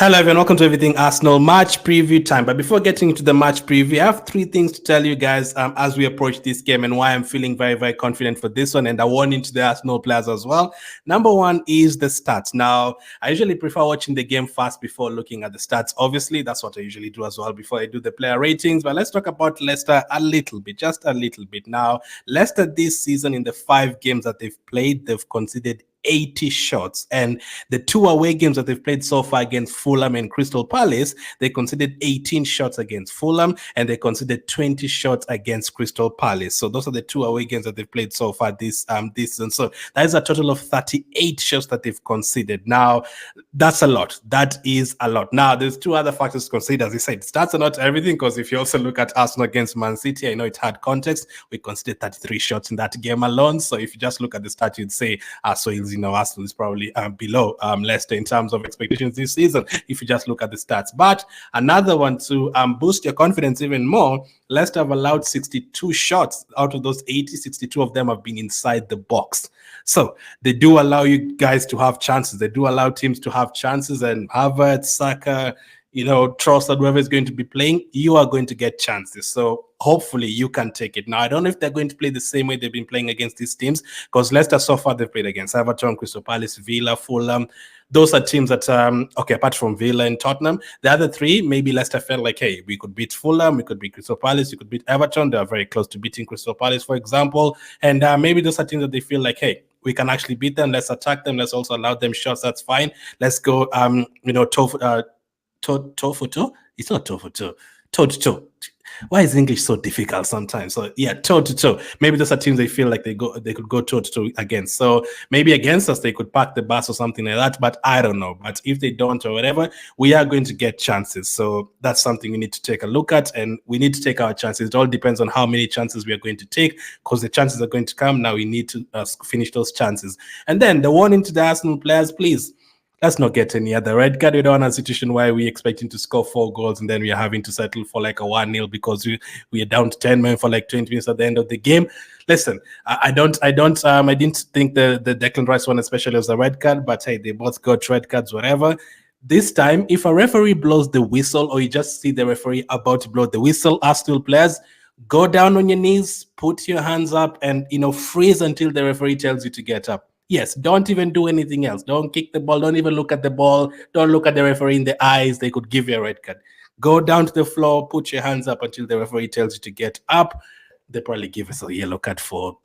Hello everyone, welcome to Everything Arsenal match preview time. But before getting into the match preview, I have three things to tell you guys as we approach this game and why I'm feeling very, very confident for this one. And I warn into the Arsenal players as well. Number one is the stats. Now, I usually prefer watching the game first before looking at the stats. Obviously, that's what I usually do as well before I do the player ratings. But let's talk about Leicester a little bit, just a little bit. Now, Leicester this season, in the 5 games that they've played, they've conceded 80 shots, and the 2 away games that they've played so far against Fulham and Crystal Palace, they conceded 18 shots against Fulham and they conceded 20 shots against Crystal Palace. So those are the 2 away games that they've played so far this season. So that is a total of 38 shots that they've conceded. Now that's a lot. That is a lot. Now there's 2 other factors to consider. As I said, stats are not everything, because if you also look at Arsenal against Man City, I know it had context. We conceded 33 shots in that game alone. So if you just look at the stat, you'd say Arsenal is probably below Leicester in terms of expectations this season, if you just look at the stats. But another one to boost your confidence even more, Leicester have allowed 62 shots. Out of those 80, 62 of them have been inside the box. So they do allow you guys to have chances. They do allow teams to have chances, and Havertz, Saka, Trossard, whoever is going to be playing, you are going to get chances. So hopefully you can take it. Now, I don't know if they're going to play the same way they've been playing against these teams, because Leicester so far they've played against Everton, Crystal Palace, Villa, Fulham. Those are teams that, okay, apart from Villa and Tottenham, the other 3, maybe Leicester felt like, hey, we could beat Fulham, we could beat Crystal Palace, we could beat Everton. They are very close to beating Crystal Palace, for example. And maybe those are teams that they feel like, hey, we can actually beat them. Let's attack them. Let's also allow them shots. That's fine. Let's go, toe for toe. It's not toe for toe. Toe to toe. Why is English so difficult sometimes? So yeah, toe to toe. Maybe those are teams they feel like they could go toe to toe against. So maybe against us they could park the bus or something like that. But I don't know. But if they don't or whatever, we are going to get chances. So that's something we need to take a look at, and we need to take our chances. It all depends on how many chances we are going to take, because the chances are going to come. Now we need to finish those chances. And then the warning to the Arsenal players, please. Let's not get any other red card. We don't want a situation where we're expecting to score 4 goals and then we are having to settle for like a 1-0 because we are down to 10 men for like 20 minutes at the end of the game. Listen, I didn't think the Declan Rice one especially was a red card, but hey, they both got red cards, whatever. This time, if a referee blows the whistle, or you just see the referee about to blow the whistle, Arsenal players, go down on your knees, put your hands up, and freeze until the referee tells you to get up. Yes, don't even do anything else. Don't kick the ball. Don't even look at the ball. Don't look at the referee in the eyes. They could give you a red card. Go down to the floor, put your hands up until the referee tells you to get up. They probably give us a yellow card for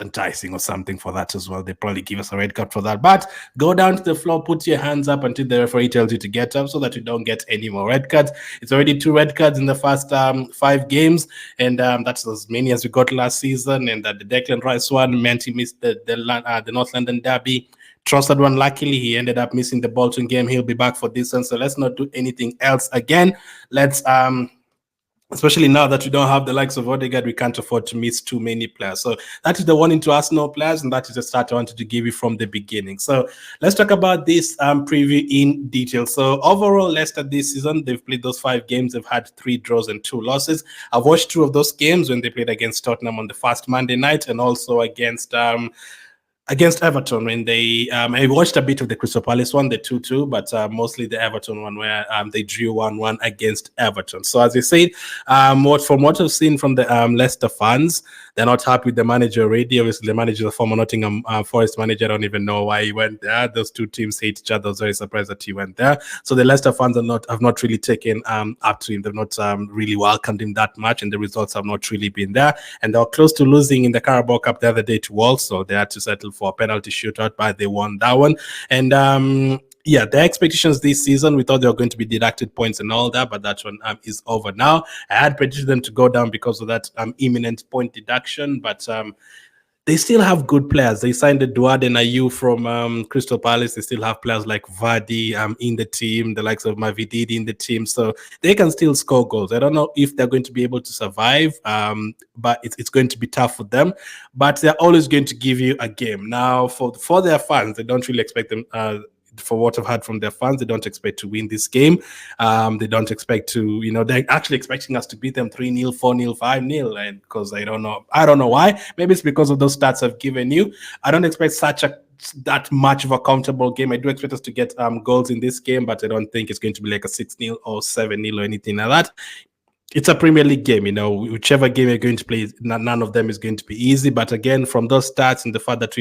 enticing or something for that as well. They probably give us a red card for that. But go down to the floor, put your hands up until the referee tells you to get up, so that you don't get any more red cards. It's already 2 red cards in the first 5 games, and that's as many as we got last season. And the Declan Rice one meant he missed the North London derby. Trossard one, luckily he ended up missing the Bolton game. He'll be back for this one, so let's not do anything else again. Let's especially now that we don't have the likes of Odegaard, we can't afford to miss too many players. So that is the warning to Arsenal players, and that is the start I wanted to give you from the beginning. So let's talk about this preview in detail. So overall, Leicester this season, they've played those 5 games. They've had 3 draws and 2 losses. I've watched 2 of those games when they played against Tottenham on the first Monday night, and also against Everton when they I watched a bit of the Crystal Palace one, the 2-2, but mostly the Everton one where they drew 1-1 against Everton. So as I said, from what I've seen from the Leicester fans, they're not happy with the manager already. Obviously, the manager is a former Nottingham Forest manager. I don't even know why he went there. Those 2 teams hate each other. I was very surprised that he went there. So the Leicester fans have not really taken up to him. They've not really welcomed him that much, and the results have not really been there. And they were close to losing in the Carabao Cup the other day to Wolves, so they had to settle for a penalty shootout, but they won that one. And yeah, the expectations this season, we thought they were going to be deducted points and all that, but that one is over now. I had predicted them to go down because of that imminent point deduction, but they still have good players. They signed Eduard and Ayew from Crystal Palace. They still have players like Vardy in the team, the likes of Mavididi in the team. So they can still score goals. I don't know if they're going to be able to survive, but it's going to be tough for them. But they're always going to give you a game. Now, for their fans, they don't really expect them for what I've heard from their fans, they don't expect to win this game. They don't expect to, they're actually expecting us to beat them 3-0, 4-0, 5-0. And because I don't know why. Maybe it's because of those stats I've given you. I don't expect such a that much of a comfortable game. I do expect us to get goals in this game, but I don't think it's going to be like a 6-0 or 7-0 or anything like that. It's a Premier League game, whichever game you're going to play, none of them is going to be easy. But again, from those stats and the fact that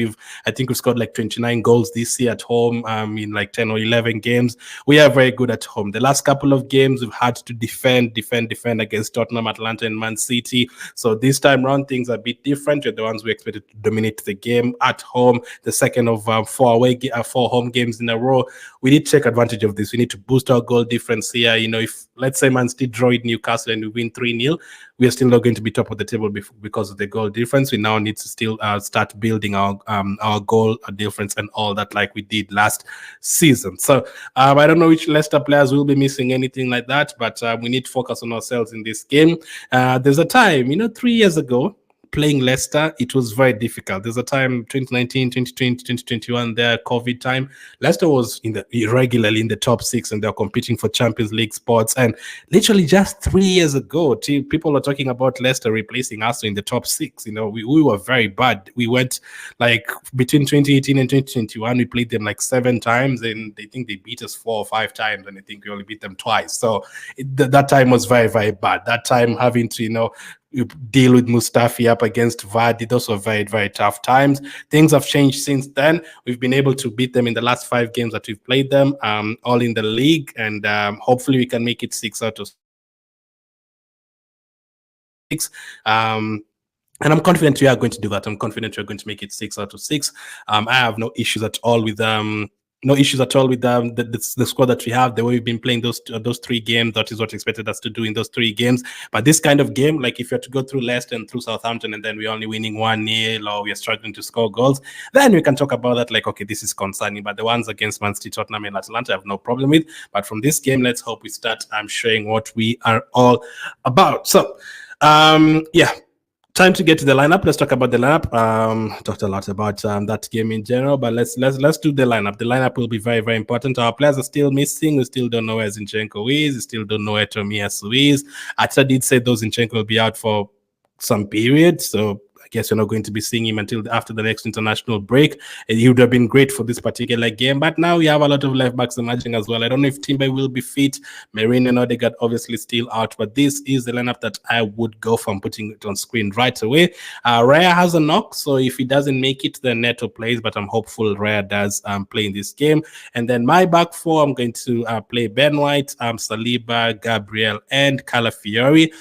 I think we've scored like 29 goals this year at home, in like 10 or 11 games, we are very good at home. The last couple of games, we've had to defend against Tottenham, Atlanta, and Man City. So this time around, things are a bit different. We're the ones we expected to dominate the game at home. The second of 4 home games in a row. We need to take advantage of this. We need to boost our goal difference here. If let's say Man City draw at Newcastle and we win 3-0, we are still not going to be top of the table because of the goal difference. We now need to still start building our goal difference and all that like we did last season. So I don't know which Leicester players will be missing anything like that, but we need to focus on ourselves in this game. There's a time, 3 years ago, playing Leicester, it was very difficult. There's a time, 2019, 2020, 2021, there, COVID time, Leicester was regularly in the top 6 and they're competing for Champions League spots. And literally just 3 years ago, people were talking about Leicester replacing Arsenal in the top 6. We were very bad. We went like between 2018 and 2021, we played them like 7 times and I think they beat us 4 or 5 times and I think we only beat them twice. So that time was very, very bad. That time having to, you deal with Mustafi up against Vardy. Those were very, very tough times. Things have changed since then. We've been able to beat them in the last 5 games that we've played them, all in the league, and hopefully we can make it 6 out of 6. And I'm confident we are going to do that. I'm confident we're going to make it 6 out of 6. I have no issues at all with the squad that we have, the way we've been playing those 3 games. That is what expected us to do in those 3 games. But this kind of game, like if you have to go through Leicester and through Southampton and then we're only winning 1-0 or we're struggling to score goals, then we can talk about that like, okay, this is concerning. But the ones against Man City, Tottenham, and Atlanta, I have no problem with. But from this game, let's hope we start showing what we are all about. So, yeah. Time to get to the lineup. Let's talk about the lineup. Talked a lot about that game in general, but let's do the lineup. The lineup will be very, very important. Our players are still missing. We still don't know where Zinchenko is. We still don't know where Tomiyasu is. Ateta did say those Zinchenko will be out for some period, so I guess we're not going to be seeing him until after the next international break. And he would have been great for this particular game. But now we have a lot of left backs emerging as well. I don't know if Timber will be fit. Marine and Odegaard obviously still out. But this is the lineup that I would go from putting it on screen right away. Raya has a knock, so if he doesn't make it, then Neto plays. But I'm hopeful Raya does play in this game. And then my back 4, I'm going to play Ben White, Saliba, Gabriel, and Calafiori.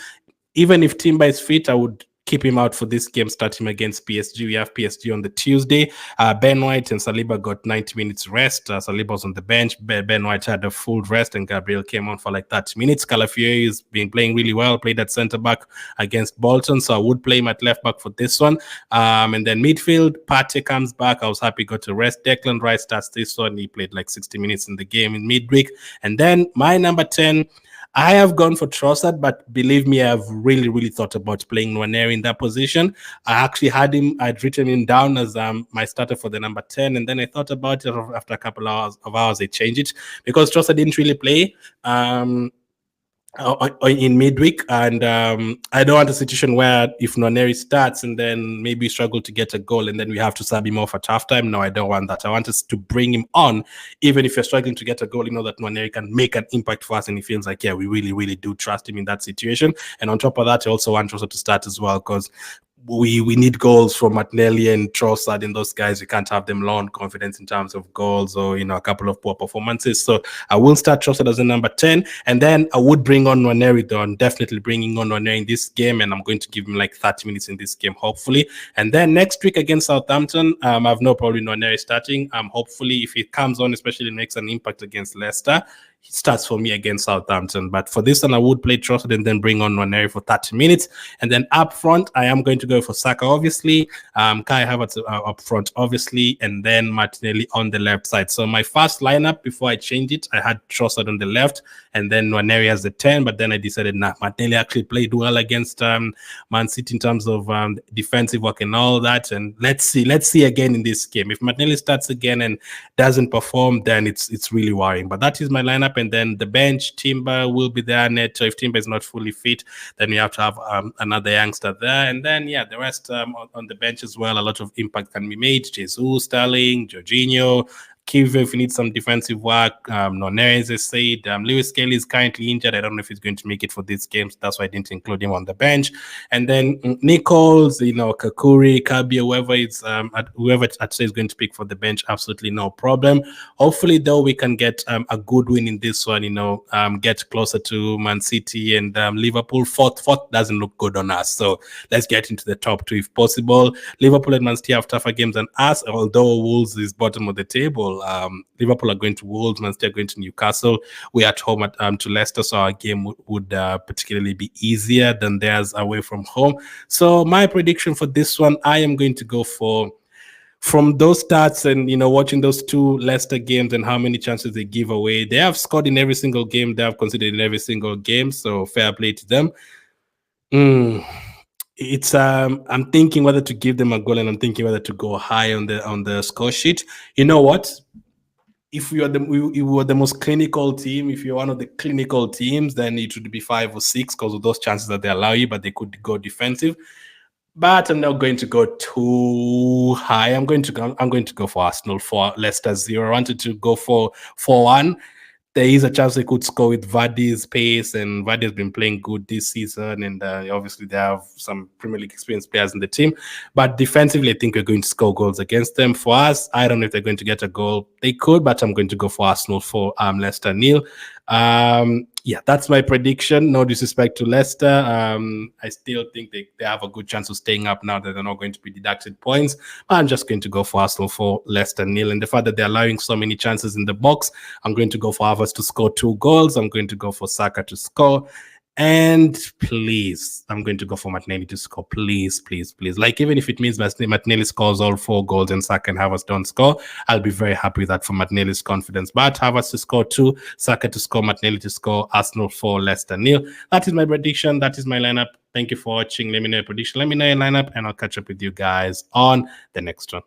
Even if Timber is fit, I would keep him out for this game, start him against PSG. We have PSG on the Tuesday. Ben White and Saliba got 90 minutes rest. Saliba was on the bench. Ben White had a full rest, and Gabriel came on for like 30 minutes. Calafiori has been playing really well, played at centre-back against Bolton, so I would play him at left-back for this one. And then midfield, Partey comes back. I was happy he got to rest. Declan Rice starts this one. He played like 60 minutes in the game in midweek. And then my number 10, I have gone for Trossard, but believe me, I've really, really thought about playing NWANERI in that position. I actually I'd written him down as my starter for the number 10, and then I thought about it after a couple of hours, I changed it because Trossard didn't really play in midweek, and I don't want a situation where if NWANERI starts and then maybe struggle to get a goal and then we have to sub him off at halftime. No, I don't want that. I want us to bring him on, even if you're struggling to get a goal, that NWANERI can make an impact for us, and he feels like, yeah, we really, really do trust him in that situation. And on top of that, I also want Trossard to start as well, because we need goals from Martinelli and Trossard and those guys. We can't have them low on confidence in terms of goals or, a couple of poor performances. So I will start Trossard as a number 10. And then I would bring on NWANERI, though. I'm definitely bringing on NWANERI in this game, and I'm going to give him like 30 minutes in this game, hopefully. And then next week against Southampton, I have no problem with NWANERI starting. Hopefully, if he comes on, especially makes an impact against Leicester, he starts for me against Southampton. But for this one, I would play Trossard and then bring on NWANERI for 30 minutes. And then up front, I am going to go for Saka, obviously. Kai Havertz up front, obviously. And then Martinelli on the left side. So my first lineup, before I change it, I had Trossard on the left and then NWANERI as the 10. But then I decided, Martinelli actually played well against Man City in terms of defensive work and all that. And let's see again in this game. If Martinelli starts again and doesn't perform, then it's really worrying. But that is my lineup. lineup, and then the bench, Timber will be there. Neto, if Timber is not fully fit, then we have to have another youngster there. And then, yeah, the rest on the bench as well, a lot of impact can be made. Jesus, Sterling, Jorginho, Kiva, if you need some defensive work. NWANERI, as I said. Lewis Kelly is currently injured. I don't know if he's going to make it for this game. So that's why I didn't include him on the bench. And then Nichols, Kakuri, Kabi, whoever I'd say is going to pick for the bench, absolutely no problem. Hopefully, though, we can get a good win in this one, get closer to Man City and Liverpool. Fourth doesn't look good on us. So let's get into the top 2 if possible. Liverpool and Man City have tougher games than us, although Wolves is bottom of the table. Liverpool are going to Wolves, Man City are going to Newcastle. We're at home to Leicester, so our game would particularly be easier than theirs away from home. So my prediction for this one, I am going to go for, from those stats and watching those 2 Leicester games and how many chances they give away, they have scored in every single game, they have conceded in every single game, so fair play to them. It's I'm thinking whether to give them a goal, and I'm thinking whether to go high on the score sheet. You know what? If we were the most clinical team, if you're one of the clinical teams, then it would be 5 or 6 because of those chances that they allow you, but they could go defensive. But I'm not going to go too high. I'm going to go for Arsenal 4, Leicester 0. I wanted to go for 4-1. There is a chance they could score with Vardy's pace, and Vardy has been playing good this season, and obviously they have some Premier League experienced players in the team. But defensively, I think we're going to score goals against them. For us, I don't know if they're going to get a goal. They could, but I'm going to go for Arsenal 4, Leicester 0. Yeah, that's my prediction. No disrespect to Leicester. I still think they have a good chance of staying up now that they're not going to be deducted points. I'm just going to go for Arsenal 4, Leicester 0. And the fact that they're allowing so many chances in the box, I'm going to go for Havertz to score 2 goals. I'm going to go for Saka to score. And please, I'm going to go for Martinelli to score. Please, please, please. Like, even if it means Martinelli scores all 4 goals and Saka and Havertz don't score, I'll be very happy with that for Martinelli's confidence. But Havertz to score 2, Saka to score, Martinelli to score, Arsenal 4, Leicester 0. That is my prediction. That is my lineup. Thank you for watching. Let me know your prediction. Let me know your lineup, and I'll catch up with you guys on the next one.